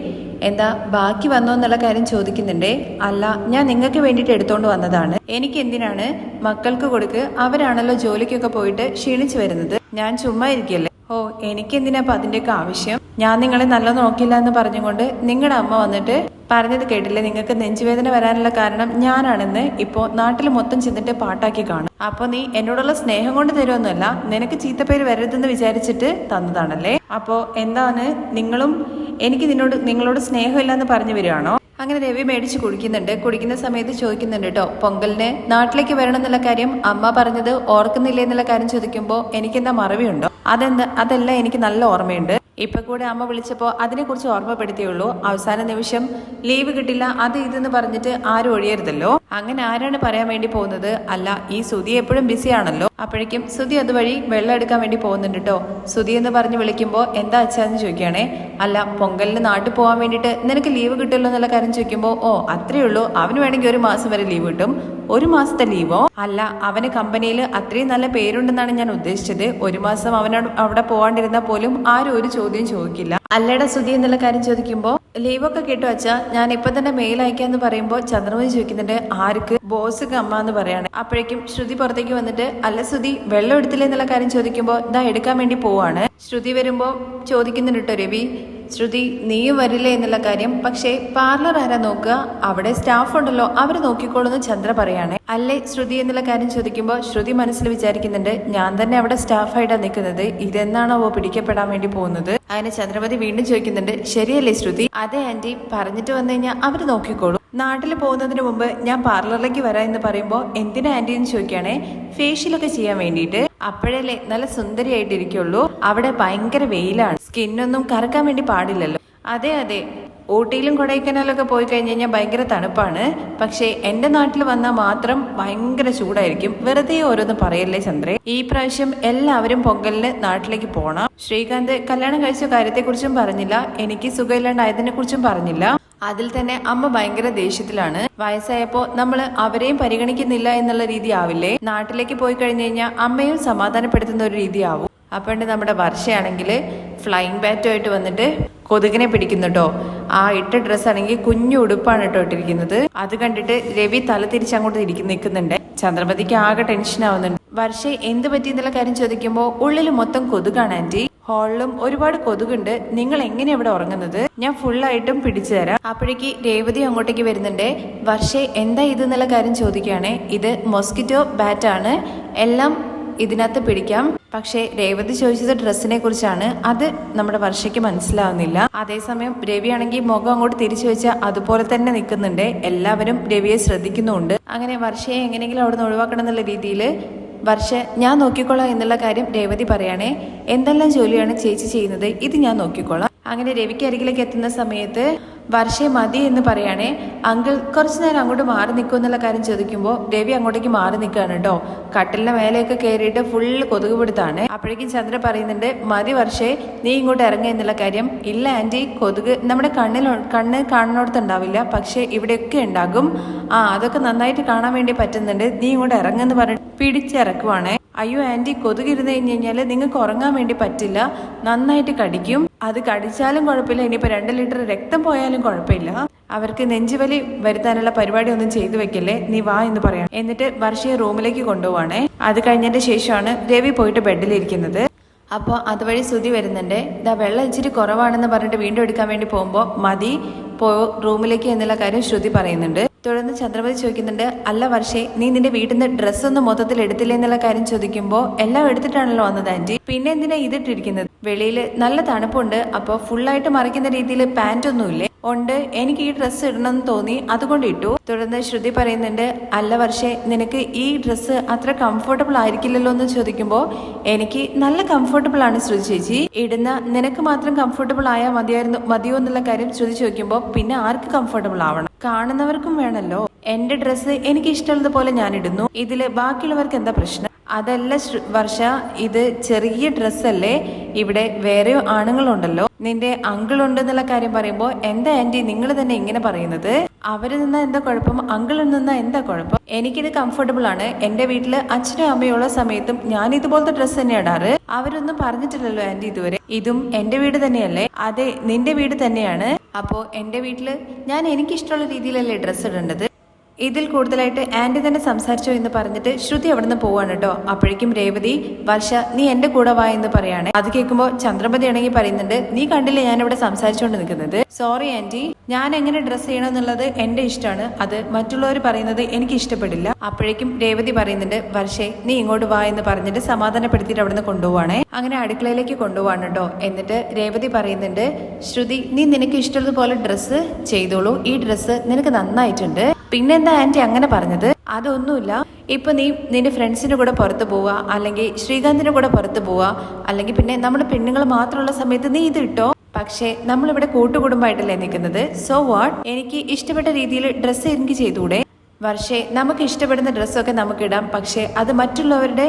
എന്താ ബാക്കി വന്നോ എന്നുള്ള കാര്യം ചോദിക്കുന്നുണ്ടേ. അല്ല, ഞാൻ നിങ്ങൾക്ക് വേണ്ടിയിട്ട് എടുത്തോണ്ട് വന്നതാണ്. എനിക്ക് എന്തിനാണ്, മക്കൾക്ക് കൊടുക്ക്. അവരാണല്ലോ ജോലിക്കൊക്കെ പോയിട്ട് ക്ഷീണിച്ചു വരുന്നത്. ഞാൻ ചുമ്മാ ഇരിക്കല്ലേ. ഓ, എനിക്കെന്തിനാ അപ്പൊ അതിന്റെയൊക്കെ ആവശ്യം? ഞാൻ നിങ്ങളെ നല്ല നോക്കില്ല എന്ന് പറഞ്ഞുകൊണ്ട് നിങ്ങളുടെ അമ്മ വന്നിട്ട് പറഞ്ഞത് കേട്ടില്ലേ, നിങ്ങൾക്ക് നെഞ്ചുവേദന വരാനുള്ള കാരണം ഞാനാണെന്ന് ഇപ്പോൾ നാട്ടിൽ മൊത്തം ചെന്നിട്ട് പാട്ടാക്കി കാണും. അപ്പൊ നീ എന്നോടുള്ള സ്നേഹം കൊണ്ട് തരുമൊന്നുമല്ല, നിനക്ക് ചീത്തപ്പേര് വരരുതെന്ന് വിചാരിച്ചിട്ട് തന്നതാണല്ലേ. അപ്പോ എന്താണ്, എനിക്ക് നിങ്ങളോട് സ്നേഹമില്ലെന്ന് പറഞ്ഞു വരികയാണോ? അങ്ങനെ രവി മേടിച്ച് കുടിക്കുന്നുണ്ട്. കുടിക്കുന്ന സമയത്ത് ചോദിക്കുന്നുണ്ട് കേട്ടോ, പൊങ്കലിന് നാട്ടിലേക്ക് വരണം എന്നുള്ള കാര്യം അമ്മ പറഞ്ഞത് ഓർക്കുന്നില്ലേ എന്നുള്ള കാര്യം ചോദിക്കുമ്പോൾ എനിക്കെന്താ മറവിയുണ്ടോ? അതെല്ലാം എനിക്ക് നല്ല ഓർമ്മയുണ്ട്. ഇപ്പൊ കൂടെ അമ്മ വിളിച്ചപ്പോൾ അതിനെക്കുറിച്ച് ഓർമ്മപ്പെടുത്തിയുള്ളൂ. അവസാന നിമിഷം ലീവ് കിട്ടില്ല അത് ഇതെന്ന് പറഞ്ഞിട്ട് ആരും ഒഴിയരുതല്ലോ. അങ്ങനെ ആരാണ് പറയാൻ വേണ്ടി പോകുന്നത്? അല്ല, ഈ സുധി എപ്പോഴും ബിസി ആണല്ലോ. അപ്പോഴേക്കും സുധി അതുവഴി വെള്ളം എടുക്കാൻ വേണ്ടി പോകുന്നുണ്ട് കേട്ടോ. സുധി എന്ന് പറഞ്ഞ് വിളിക്കുമ്പോൾ എന്താ അച്ഛാന്ന് ചോദിക്കുകയാണേ. അല്ല, പൊങ്കലിന് നാട്ടിൽ പോകാൻ വേണ്ടിയിട്ട് നിനക്ക് ലീവ് കിട്ടുമല്ലോ എന്നുള്ള കാര്യം ചോദിക്കുമ്പോൾ ഓ അത്രയേ ഉള്ളൂ, അവന് വേണമെങ്കിൽ 1 മാസം വരെ ലീവ് കിട്ടും. 1 മാസത്തെ ലീവോ? അല്ല, അവന് കമ്പനിയിൽ അത്രയും നല്ല പേരുണ്ടെന്നാണ് ഞാൻ ഉദ്ദേശിച്ചത്. 1 മാസം അവനോട് അവിടെ പോകാണ്ടിരുന്നാൽ പോലും ആരും ഒരു ചോദ്യം ചോദിക്കില്ല. അല്ലയുടെ സുധി എന്നുള്ള കാര്യം ചോദിക്കുമ്പോൾ ലീവൊക്കെ കിട്ടും അച്ഛാ, ഞാൻ ഇപ്പൊ തന്നെ മെയിൽ അയക്കാന്ന് പറയുമ്പോൾ ചന്ദ്രമതി ചോദിക്കുന്നുണ്ട് ആർക്ക്? ബോസ്ക്ക് അമ്മ എന്ന് പറയാണ്. അപ്പോഴേക്കും ശ്രുതി പുറത്തേക്ക് വന്നിട്ട് അല്ല സുധി വെള്ളം എടുത്തില്ലേ എന്നുള്ള കാര്യം ചോദിക്കുമ്പോൾ ഇതാ എടുക്കാൻ വേണ്ടി പോവാണ്. ശ്രുതി വരുമ്പോ ചോദിക്കുന്നുണ്ട് കേട്ടോ രവി, ശ്രുതി നീയും വരില്ലേ എന്നുള്ള കാര്യം. പക്ഷേ പാർലർ ആരാ നോക്കുക? അവിടെ സ്റ്റാഫ് ഉണ്ടല്ലോ, അവര് നോക്കിക്കോളൂന്ന് ചന്ദ്ര പറയാണ്. അല്ലേ ശ്രുതി എന്നുള്ള കാര്യം ചോദിക്കുമ്പോൾ ശ്രുതി മനസ്സിൽ വിചാരിക്കുന്നുണ്ട് ഞാൻ തന്നെ അവിടെ സ്റ്റാഫായിട്ടാണ് നിൽക്കുന്നത്, ഇതെന്നാണോ പിടിക്കപ്പെടാൻ വേണ്ടി പോകുന്നത്? അങ്ങനെ ചന്ദ്രമതി വീണ്ടും ചോദിക്കുന്നുണ്ട് ശരിയല്ലേ ശ്രുതി? അതെ ആന്റി, പറഞ്ഞിട്ട് വന്നു കഴിഞ്ഞാൽ അവര് നോക്കിക്കോളൂ. നാട്ടിൽ പോകുന്നതിന് മുമ്പ് ഞാൻ പാർലറിലേക്ക് വരാം എന്ന് പറയുമ്പോൾ എന്തിനാ ആന്റി എന്ന് ചോദിക്കുകയാണെ. ഫേഷ്യലൊക്കെ ചെയ്യാൻ വേണ്ടിയിട്ട്. അപ്പോഴല്ലേ നല്ല സുന്ദരിയായിട്ടിരിക്കുള്ളൂ. അവിടെ ഭയങ്കര വെയിലാണ്, സ്കിന്നൊന്നും കറക്കാൻ വേണ്ടി പാടില്ലല്ലോ. അതെ, ഊട്ടിയിലും കൊടൈക്കനാലൊക്കെ പോയി കഴിഞ്ഞ് കഴിഞ്ഞാൽ ഭയങ്കര തണുപ്പാണ്. പക്ഷേ എന്റെ നാട്ടിൽ വന്നാൽ മാത്രം ഭയങ്കര ചൂടായിരിക്കും. വെറുതെ ഓരോന്ന് പറയല്ലേ ചന്ദ്രേ. ഈ പ്രാവശ്യം എല്ലാവരും പൊങ്കലിന് നാട്ടിലേക്ക് പോണം. ശ്രീകാന്ത് കല്യാണം കഴിച്ച കാര്യത്തെക്കുറിച്ചും പറഞ്ഞില്ല, എനിക്ക് സുഖമില്ലാണ്ടായതിനെ കുറിച്ചും പറഞ്ഞില്ല. അതിൽ തന്നെ അമ്മ ഭയങ്കര ദേഷ്യത്തിലാണ്. വയസ്സായപ്പോ നമ്മള് അവരെയും പരിഗണിക്കുന്നില്ല എന്നുള്ള രീതി ആവില്ലേ? നാട്ടിലേക്ക് പോയി കഴിഞ്ഞു കഴിഞ്ഞാൽ അമ്മയും സമാധാനപ്പെടുത്തുന്ന ഒരു രീതി ആവും. അപ്പണ്ട് നമ്മുടെ വർഷയാണെങ്കിൽ ഫ്ലൈങ് ബാറ്റുമായിട്ട് വന്നിട്ട് കൊതുകിനെ പിടിക്കുന്നുട്ടോ. ആ ഇട്ട ഡ്രസ്സാണെങ്കിൽ കുഞ്ഞു ഉടുപ്പാണ് കേട്ടോ ഇട്ടിരിക്കുന്നത്. അത് കണ്ടിട്ട് രവി തല തിരിച്ചങ്ങോട്ട് നിൽക്കുന്നുണ്ട്. ചന്ദ്രമതിക്ക് ആകെ ടെൻഷൻ ആവുന്നുണ്ട്. വർഷ എന്ത് പറ്റി എന്നുള്ള കാര്യം ചോദിക്കുമ്പോൾ ഉള്ളിൽ മൊത്തം കൊതുകാണ് ആന്റി. ഹാളിലും ഒരുപാട് കൊതുകുണ്ട്. നിങ്ങൾ എങ്ങനെ ഇവിടെ ഉറങ്ങുന്നത്? ഞാൻ ഫുള്ളായിട്ടും പിടിച്ചു തരാം. അപ്പോഴേക്ക് രേവതി അങ്ങോട്ടേക്ക് വരുന്നുണ്ട്. വർഷേ എന്താ ഇത് എന്നുള്ള കാര്യം ചോദിക്കുകയാണ്. ഇത് മോസ്കിറ്റോ ബാറ്റാണ്, എല്ലാം ഇതിനകത്ത് പിടിക്കാം. പക്ഷേ രേവതി ചോദിച്ചത് ഡ്രസ്സിനെ കുറിച്ചാണ്. അത് നമ്മുടെ വർഷയ്ക്ക് മനസ്സിലാവുന്നില്ല. അതേസമയം രവിയാണെങ്കിൽ മുഖം അങ്ങോട്ട് തിരിച്ചു വെച്ച് അതുപോലെ തന്നെ നിൽക്കുന്നുണ്ട്. എല്ലാവരും രവിയെ ശ്രദ്ധിക്കുന്നുണ്ട്. അങ്ങനെ വർഷയെ എങ്ങനെയെങ്കിലും അവിടെ നിന്ന് ഒഴിവാക്കണം എന്നുള്ള രീതിയിൽ വർഷ ഞാൻ നോക്കിക്കോളാം എന്നുള്ള കാര്യം രേവതി പറയാണേ. എന്തെല്ലാം ജോലിയാണ് ചേച്ചി ചെയ്യുന്നത്, ഇത് ഞാൻ നോക്കിക്കോളാം. അങ്ങനെ രവിക്ക് അരികിലേക്ക് എത്തുന്ന സമയത്ത് വർഷയെ മതി എന്ന് പറയാണേ. അങ്കിൾ കുറച്ചു നേരം അങ്ങോട്ട് മാറി നിൽക്കും എന്നുള്ള കാര്യം ചോദിക്കുമ്പോൾ രവി അങ്ങോട്ടേക്ക് മാറി നിൽക്കുകയാണ് കേട്ടോ. കട്ടിലിന്റെ മേലെയൊക്കെ കയറിയിട്ട് ഫുള്ള് കൊതുക് പിടുത്താണ്. അപ്പോഴേക്കും ചന്ദ്ര പറയുന്നുണ്ട്, മതി വർഷേ, നീ ഇങ്ങോട്ട് ഇറങ്ങുക എന്നുള്ള കാര്യം. ഇല്ല ആന്റി, കൊതുക് നമ്മുടെ കണ്ണ് കാണുന്നിടത്തുണ്ടാവില്ല, പക്ഷെ ഇവിടെയൊക്കെ ഉണ്ടാകും. അതൊക്കെ നന്നായിട്ട് കാണാൻ വേണ്ടി പറ്റുന്നുണ്ട്, നീ ഇങ്ങോട്ട് ഇറങ്ങുമെന്ന് പറഞ്ഞിട്ട് പിടിച്ചിറക്കുവാണേ. അയ്യോ ആന്റി, കൊതുക് ഇരുന്ന് കഴിഞ്ഞ് കഴിഞ്ഞാല് നിങ്ങൾക്ക് ഉറങ്ങാൻ വേണ്ടി പറ്റില്ല, നന്നായിട്ട് കടിക്കും. അത് കടിച്ചാലും കുഴപ്പമില്ല, ഇനിയിപ്പോ 2 ലിറ്റർ രക്തം പോയാലും കുഴപ്പമില്ല. അവർക്ക് നെഞ്ചുവലി വരുത്താനുള്ള പരിപാടി ഒന്നും ചെയ്തു വെക്കല്ലേ, നീ വാ എന്ന് പറയാം. എന്നിട്ട് വർഷയെ റൂമിലേക്ക് കൊണ്ടുപോവാണേ. അത് കഴിഞ്ഞതിന്റെ ശേഷമാണ് രവി പോയിട്ട് ബെഡിലിരിക്കുന്നത്. അപ്പോൾ അതുവഴി ശ്രുതി വരുന്നുണ്ട്. ഇതാ വെള്ളം ഇച്ചിരി കുറവാണെന്ന് പറഞ്ഞിട്ട് വീണ്ടും എടുക്കാൻ വേണ്ടി പോകുമ്പോൾ മതി, റൂമിലേക്ക് എന്നുള്ള കാര്യം ശ്രുതി പറയുന്നുണ്ട്. തുടർന്ന് ചന്ദ്രമതി ചോദിക്കുന്നുണ്ട്, അല്ല വർഷേ, നീ നിന്റെ വീട്ടിൽ നിന്ന് ഡ്രസ്സൊന്നും മൊത്തത്തിൽ എടുത്തില്ലേ എന്നുള്ള കാര്യം ചോദിക്കുമ്പോൾ എല്ലാം എടുത്തിട്ടാണല്ലോ വന്നത് ആന്റി, പിന്നെ എന്തിനാ ഇതിട്ടിരിക്കുന്നത്? വെളിയിൽ നല്ല തണുപ്പുണ്ട്, അപ്പോൾ ഫുള്ളായിട്ട് മറിക്കുന്ന രീതിയിൽ പാന്റ് ഒന്നുമില്ലേ? ഉണ്ട്, എനിക്ക് ഈ ഡ്രസ്സ് ഇടണമെന്ന് തോന്നി, അതുകൊണ്ട് ഇട്ടു. തുടർന്ന് ശ്രുതി പറയുന്നുണ്ട്, അല്ല വർഷേ, നിനക്ക് ഈ ഡ്രസ്സ് അത്ര കംഫർട്ടബിൾ ആയിരിക്കില്ലല്ലോ എന്ന് ചോദിക്കുമ്പോൾ എനിക്ക് നല്ല കംഫർട്ടബിൾ ആണ് ശ്രുതി ചേച്ചി, ഇടുന്ന നിനക്ക് മാത്രം കംഫർട്ടബിൾ ആയാൽ മതിയോ എന്നുള്ള കാര്യം ശ്രുതി ചോദിക്കുമ്പോൾ പിന്നെ ആർക്ക് കംഫർട്ടബിൾ ആവണം? കാണുന്നവർക്കും വേണമല്ലോ. എന്റെ ഡ്രസ്സ് എനിക്ക് ഇഷ്ടമുള്ളതുപോലെ ഞാൻ ഇടുന്നു, ഇതില് ബാക്കിയുള്ളവർക്ക് എന്താ പ്രശ്നം? അതല്ല വർഷ, ഇത് ചെറിയ ഡ്രസ്സല്ലേ, ഇവിടെ വേറെ ആണുങ്ങളുണ്ടല്ലോ, നിന്റെ അങ്കിൾ ഉണ്ടെന്നുള്ള കാര്യം പറയുമ്പോൾ എന്താ ആന്റി നിങ്ങൾ തന്നെ ഇങ്ങനെ പറയുന്നത്? അവര് നിന്നാ എന്താ കുഴപ്പം, അങ്കിളിൽ നിന്നാ എന്താ കുഴപ്പം? എനിക്കിത് കംഫർട്ടബിൾ ആണ്. എന്റെ വീട്ടില് അച്ഛനും അമ്മയുള്ള സമയത്തും ഞാൻ ഇതുപോലത്തെ ഡ്രസ്സ് തന്നെ ഇടാറ്. അവരൊന്നും പറഞ്ഞിട്ടില്ലല്ലോ ആന്റി ഇതുവരെ. ഇതും എന്റെ വീട് തന്നെയല്ലേ? അതെ, നിന്റെ വീട് തന്നെയാണ്. അപ്പോ എന്റെ വീട്ടില് ഞാൻ എനിക്കിഷ്ടമുള്ള രീതിയിലല്ലേ ഡ്രസ്സ് ഇടേണ്ടത്. ഇതിൽ കൂടുതലായിട്ട് ആന്റി തന്നെ സംസാരിച്ചോ എന്ന് പറഞ്ഞിട്ട് ശ്രുതി അവിടെ നിന്ന് പോവാണ് കേട്ടോ. അപ്പോഴേക്കും രേവതി, വർഷ നീ എന്റെ കൂടെ വാ എന്ന് പറയാണ്. അത് കേൾക്കുമ്പോൾ ചന്ദ്രമതി ആണെങ്കിൽ പറയുന്നുണ്ട്, നീ കണ്ടില്ലേ ഞാൻ ഇവിടെ സംസാരിച്ചുകൊണ്ട് നിൽക്കുന്നത്? സോറി ആന്റി, ഞാൻ എങ്ങനെ ഡ്രസ്സ് ചെയ്യണം എന്നുള്ളത് എന്റെ ഇഷ്ടമാണ്, അത് മറ്റുള്ളവർ പറയുന്നത് എനിക്ക് ഇഷ്ടപ്പെടില്ല. അപ്പോഴേക്കും രേവതി പറയുന്നുണ്ട്, വർഷേ നീ ഇങ്ങോട്ട് വാ എന്ന് പറഞ്ഞിട്ട് സമാധാനപ്പെടുത്തിയിട്ട് അവിടെ നിന്ന് കൊണ്ടുപോവാണേ. അങ്ങനെ അടുക്കളയിലേക്ക് കൊണ്ടുപോവാണ് കേട്ടോ. എന്നിട്ട് രേവതി പറയുന്നുണ്ട്, ശ്രുതി നീ നിനക്ക് ഇഷ്ടമുള്ളതുപോലെ ഡ്രസ്സ് ചെയ്തോളൂ, ഈ ഡ്രസ്സ് നിനക്ക് നന്നായിട്ടുണ്ട്. പിന്നെന്താ ആന്റി അങ്ങനെ പറഞ്ഞത്? അതൊന്നുമില്ല, ഇപ്പൊ നീ നിന്റെ ഫ്രണ്ട്സിന്റെ കൂടെ പുറത്ത് പോവുക, അല്ലെങ്കിൽ ശ്രീകാന്തിന്റെ കൂടെ പുറത്ത് പോവുക, അല്ലെങ്കിൽ പിന്നെ നമ്മൾ പെണ്ണുങ്ങൾ മാത്രമുള്ള സമയത്ത് നീ ഇത് ഇട്ടോ. പക്ഷേ നമ്മളിവിടെ കൂട്ടുകുടുംബമായിട്ടല്ലേ നിൽക്കുന്നത്. സോ വാട്ട്, എനിക്ക് ഇഷ്ടപ്പെട്ട രീതിയിൽ ഡ്രസ്സ് എനിക്ക് ചെയ്തുകൂടെ? വർഷേ, നമുക്ക് ഇഷ്ടപ്പെടുന്ന ഡ്രസ്സൊക്കെ നമുക്ക് ഇടാം, പക്ഷെ അത് മറ്റുള്ളവരുടെ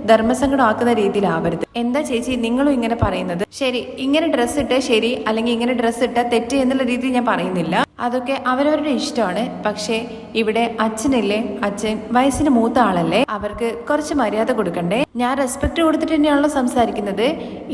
ധർമ്മസങ്കടം ആക്കുന്ന രീതിയിലാവരുത്. എന്താ ചേച്ചി നിങ്ങളും ഇങ്ങനെ പറയുന്നത്? ശരി, ഇങ്ങനെ ഡ്രസ്സ് ഇട്ടേ ശരി, അല്ലെങ്കിൽ ഇങ്ങനെ ഡ്രസ്സ് ഇട്ടാൽ തെറ്റ് എന്നുള്ള രീതിയിൽ ഞാൻ പറയുന്നില്ല, അതൊക്കെ അവരവരുടെ ഇഷ്ടമാണ്. പക്ഷേ ഇവിടെ അച്ഛനില്ലേ, അച്ഛൻ വയസ്സിന് മൂത്ത ആളല്ലേ, അവർക്ക് കുറച്ച് മര്യാദ കൊടുക്കണ്ടേ? ഞാൻ റെസ്പെക്ട് കൊടുത്തിട്ട് തന്നെയാണല്ലോ സംസാരിക്കുന്നത്,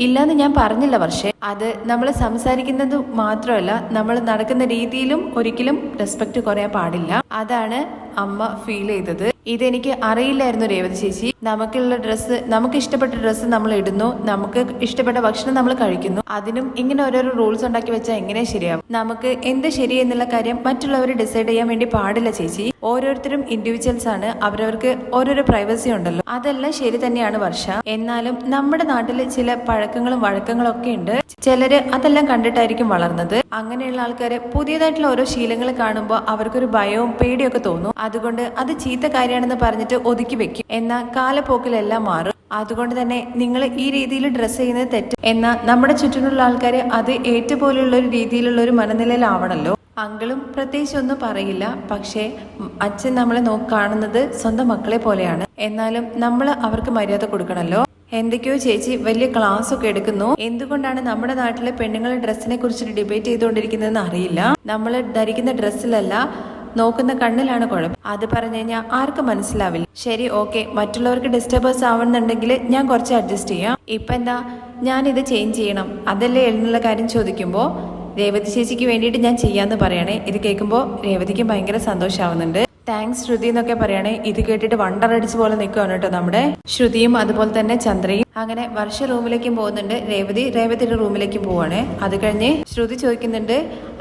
ഇല്ലാന്ന് ഞാൻ പറഞ്ഞില്ല വർഷേ. അത് നമ്മൾ സംസാരിക്കുന്നത് മാത്രമല്ല, നമ്മൾ നടക്കുന്ന രീതിയിലും ഒരിക്കലും റെസ്പെക്ട് കുറയാൻ പാടില്ല. അതാണ് അമ്മ ഫീൽ ചെയ്തത്. ഇതെനിക്ക് അറിയില്ലായിരുന്നു രേവതി ചേച്ചി. നമുക്കുള്ള ഡ്രസ്സ്, നമുക്ക് ഇഷ്ടപ്പെട്ട ഡ്രസ്സ് നമ്മൾ ഇടുന്നു, നമുക്ക് ഇഷ്ടപ്പെട്ട ഭക്ഷണം നമ്മൾ കഴിക്കുന്നു, അതിനും ഇങ്ങനെ ഓരോരോ റൂൾസ് ഉണ്ടാക്കി വെച്ചാൽ എങ്ങനെ ശരിയാവും? നമുക്ക് എന്ത് ശരി എന്നുള്ള കാര്യം മറ്റുള്ളവർ ഡിസൈഡ് ചെയ്യാൻ വേണ്ടി പാടില്ല ചേച്ചി. ഓരോരുത്തരും ഇൻഡിവിജ്വൽസ് ആണ്, അവരവർക്ക് ഓരോരോ പ്രൈവസി ഉണ്ടല്ലോ. അതെല്ലാം ശരി തന്നെയാണ് വർഷ. എന്നാലും നമ്മുടെ നാട്ടിൽ ചില പഴക്കങ്ങളും വഴക്കങ്ങളും ഒക്കെ ഉണ്ട്. ചിലര് അതെല്ലാം കണ്ടിട്ടായിരിക്കും വളർന്നത്. അങ്ങനെയുള്ള ആൾക്കാര് പുതിയതായിട്ടുള്ള ഓരോ ശീലങ്ങൾ കാണുമ്പോൾ അവർക്കൊരു ഭയവും പേടിയൊക്കെ തോന്നും. അതുകൊണ്ട് അത് ചീത്ത കാര്യമാണെന്ന് പറഞ്ഞിട്ട് ഒതുക്കി വെക്കും. എന്നാൽ കാലപ്പോക്കിലെല്ലാം മാറും. അതുകൊണ്ട് തന്നെ നിങ്ങൾ ഈ രീതിയിൽ ഡ്രസ്സ് ചെയ്യുന്നത് തെറ്റ്. എന്നാൽ നമ്മുടെ ചുറ്റിനുള്ള ആൾക്കാര് അത് ഏറ്റുപോലെയുള്ള ഒരു രീതിയിലുള്ള ഒരു മനനിലയിലാവണല്ലോ. അങ്കിളും പ്രത്യേകിച്ച് ഒന്നും പറയില്ല, പക്ഷേ അച്ഛൻ നമ്മളെ കാണുന്നത് സ്വന്തം മക്കളെ പോലെയാണ്. എന്നാലും നമ്മൾ അവർക്ക് മര്യാദ കൊടുക്കണമല്ലോ. എന്തൊക്കെയോ ചേച്ചി വലിയ ക്ലാസ് ഒക്കെ എടുക്കുന്നു. എന്തുകൊണ്ടാണ് നമ്മുടെ നാട്ടിലെ പെണ്ണുങ്ങളെ ഡ്രസ്സിനെ കുറിച്ച് ഡിബേറ്റ് ചെയ്തുകൊണ്ടിരിക്കുന്നതെന്ന് അറിയില്ല. നമ്മൾ ധരിക്കുന്ന ഡ്രസ്സിലല്ല, നോക്കുന്ന കണ്ണിലാണ് കുഴപ്പം. അത് പറഞ്ഞു കഴിഞ്ഞാൽ ആർക്കും മനസ്സിലാവില്ല. ശരി, ഓക്കെ, മറ്റുള്ളവർക്ക് ഡിസ്റ്റർബൻസ് ആവുന്നുണ്ടെങ്കിൽ ഞാൻ കുറച്ച് അഡ്ജസ്റ്റ് ചെയ്യാം. ഇപ്പൊ എന്താ ഞാനിത് ചേഞ്ച് ചെയ്യണം അതല്ലേ എന്നുള്ള കാര്യം ചോദിക്കുമ്പോൾ രേവതി ചേച്ചിക്ക് വേണ്ടിയിട്ട് ഞാൻ ചെയ്യാന്ന് പറയണേ. ഇത് കേൾക്കുമ്പോൾ രേവതിക്ക് ഭയങ്കര സന്തോഷമാവുന്നുണ്ട്. താങ്ക്സ് ശ്രുതി എന്നൊക്കെ പറയണേ. ഇത് കേട്ടിട്ട് വണ്ടറടിച്ച് പോലെ നിൽക്കുകയാണ് കേട്ടോ നമ്മുടെ ശ്രുതിയും അതുപോലെ തന്നെ ചന്ദ്രയും. അങ്ങനെ വർഷ റൂമിലേക്കും പോകുന്നുണ്ട്, രേവതിയുടെ റൂമിലേക്കും പോവാണ്. അത് കഴിഞ്ഞ് ശ്രുതി ചോദിക്കുന്നുണ്ട്,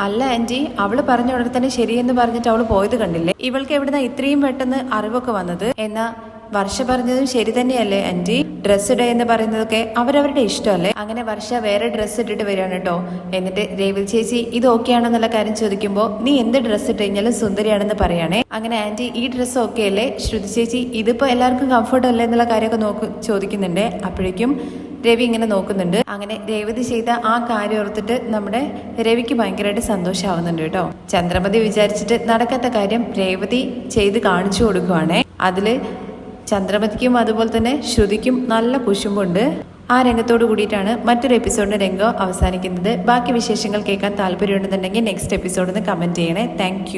അല്ല ആന്റി, അവള് പറഞ്ഞ ഉടനെ തന്നെ ശരിയെന്ന് പറഞ്ഞിട്ട് അവള് പോയത് കണ്ടില്ലേ? ഇവൾക്ക് എവിടുന്ന ഇത്രയും പെട്ടെന്ന് അറിവൊക്കെ വന്നത്? എന്നാ വർഷ പറഞ്ഞതും ശരി തന്നെയല്ലേ ആന്റി? ഡ്രസ്സ് ഇടുക എന്ന് പറയുന്നതൊക്കെ അവരവരുടെ ഇഷ്ടമല്ലേ? അങ്ങനെ വർഷ വേറെ ഡ്രസ്സ് ഇട്ടിട്ട് വരികയാണ് കേട്ടോ. എന്നിട്ട് രേവതി ചേച്ചി ഇത് ഓക്കെ ആണെന്നുള്ള കാര്യം ചോദിക്കുമ്പോൾ, നീ എന്ത് ഡ്രസ്സ് ഇട്ട് കഴിഞ്ഞാലും സുന്ദരിയാണെന്ന് പറയാണേ. അങ്ങനെ ആന്റി ഈ ഡ്രസ്സ് ഓക്കെ അല്ലേ? ശ്രുതി ചേച്ചി ഇതിപ്പോ എല്ലാവർക്കും കംഫർട്ട് അല്ലേ എന്നുള്ള കാര്യമൊക്കെ ചോദിക്കുന്നുണ്ട്. അപ്പോഴേക്കും രവി ഇങ്ങനെ നോക്കുന്നുണ്ട്. അങ്ങനെ രേവതി ചെയ്ത ആ കാര്യം ഓർത്തിട്ട് നമ്മുടെ രവിക്ക് ഭയങ്കരമായിട്ട് സന്തോഷമാവുന്നുണ്ട് കേട്ടോ. ചന്ദ്രമതി വിചാരിച്ചിട്ട് നടക്കാത്ത കാര്യം രേവതി ചെയ്ത് കാണിച്ചു കൊടുക്കുവാണേ. അതില് ചന്ദ്രമതിക്കും അതുപോലെ തന്നെ ശ്രുതിക്കും നല്ല കുശുമ്പുണ്ട്. ആ രംഗത്തോട് കൂടിയിട്ടാണ് മറ്റൊരു എപ്പിസോഡിന്റെ രംഗം അവസാനിക്കുന്നത്. ബാക്കി വിശേഷങ്ങൾ കേൾക്കാൻ താല്പര്യമുണ്ടെന്നുണ്ടെങ്കിൽ നെക്സ്റ്റ് എപ്പിസോഡിൽ നിന്ന് കമന്റ് ചെയ്യണേ. Thank you.